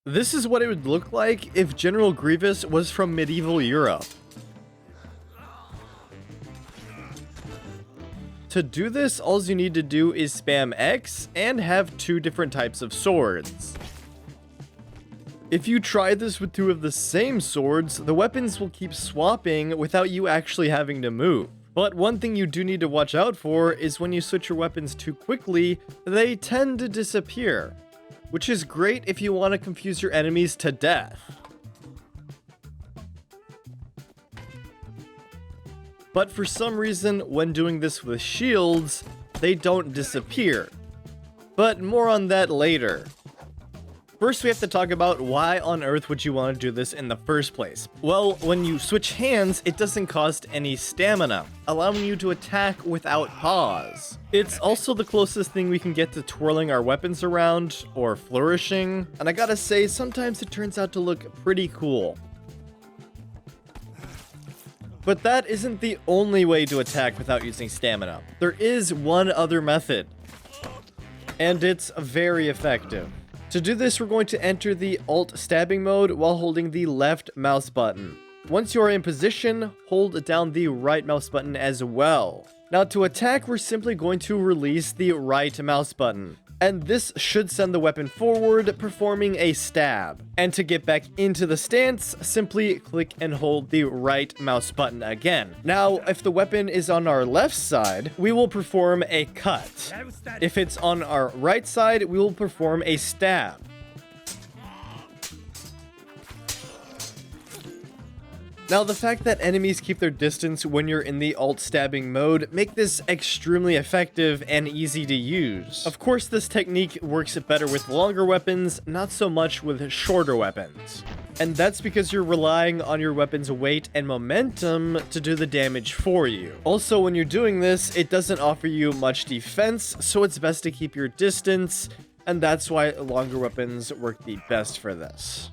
This is what it would look like if General Grievous was from medieval Europe. To do this, all you need to do is spam X and have two different types of swords. If you try this with two of the same swords, the weapons will keep swapping without you actually having to move. But one thing you do need to watch out for is when you switch your weapons too quickly, they tend to disappear, which is great if you want to confuse your enemies to death. But for some reason, when doing this with shields, they don't disappear. But more on that later. First, we have to talk about why on earth would you want to do this in the first place. Well, when you switch hands, it doesn't cost any stamina, allowing you to attack without pause. It's also the closest thing we can get to twirling our weapons around, or flourishing, and I gotta say, sometimes it turns out to look pretty cool. But that isn't the only way to attack without using stamina. There is one other method, and it's very effective. To do this, we're going to enter the Alt stabbing mode while holding the left mouse button. Once you are in position, hold down the right mouse button as well. Now to attack, we're simply going to release the right mouse button, and this should send the weapon forward, performing a stab. And to get back into the stance, simply click and hold the right mouse button again. Now, if the weapon is on our left side, we will perform a cut. If it's on our right side, we will perform a stab. Now, the fact that enemies keep their distance when you're in the alt stabbing mode make this extremely effective and easy to use. Of course, this technique works better with longer weapons, not so much with shorter weapons. And that's because you're relying on your weapon's weight and momentum to do the damage for you. Also, when you're doing this, it doesn't offer you much defense, so it's best to keep your distance, and that's why longer weapons work the best for this.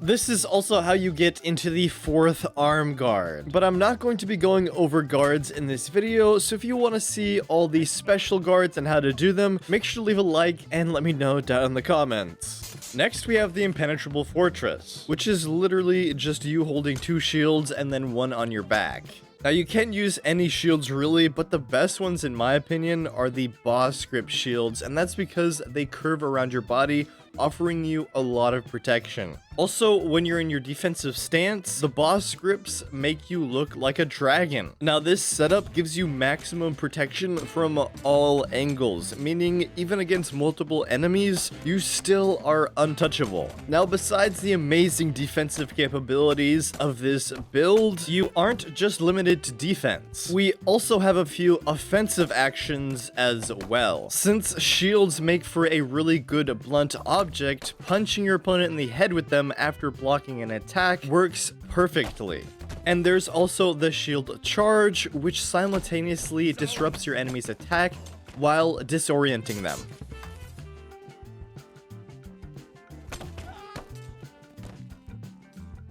This is also how you get into the fourth arm guard, but I'm not going to be going over guards in this video, so if you want to see all these special guards and how to do them, make sure to leave a like and let me know down in the comments. Next, we have the Impenetrable Fortress, which is literally just you holding two shields and then one on your back. Now, you can use any shields really, but the best ones in my opinion are the boss script shields, and that's because they curve around your body, offering you a lot of protection. Also, when you're in your defensive stance, the boss scripts make you look like a dragon. Now, this setup gives you maximum protection from all angles, meaning even against multiple enemies, you still are untouchable. Now, besides the amazing defensive capabilities of this build, you aren't just limited to defense. We also have a few offensive actions as well. Since shields make for a really good blunt object, punching your opponent in the head with them after blocking an attack works perfectly. And there's also the shield charge, which simultaneously disrupts your enemy's attack while disorienting them.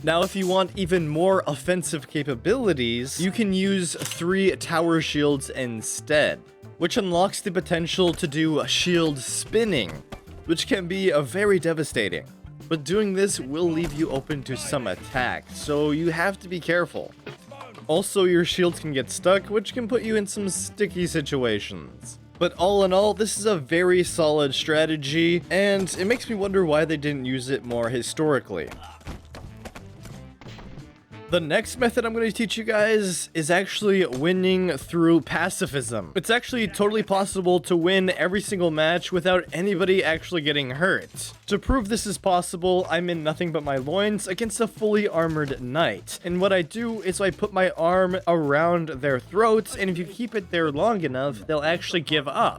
Now, if you want even more offensive capabilities, you can use 3 tower shields instead, which unlocks the potential to do shield spinning, which can be very devastating. But doing this will leave you open to some attack, so you have to be careful. Also, your shields can get stuck, which can put you in some sticky situations. But all in all, this is a very solid strategy, and it makes me wonder why they didn't use it more historically. The next method I'm going to teach you guys is actually winning through pacifism. It's actually totally possible to win every single match without anybody actually getting hurt. To prove this is possible, I'm in nothing but my loins against a fully armored knight. And what I do is I put my arm around their throats, and if you keep it there long enough, they'll actually give up.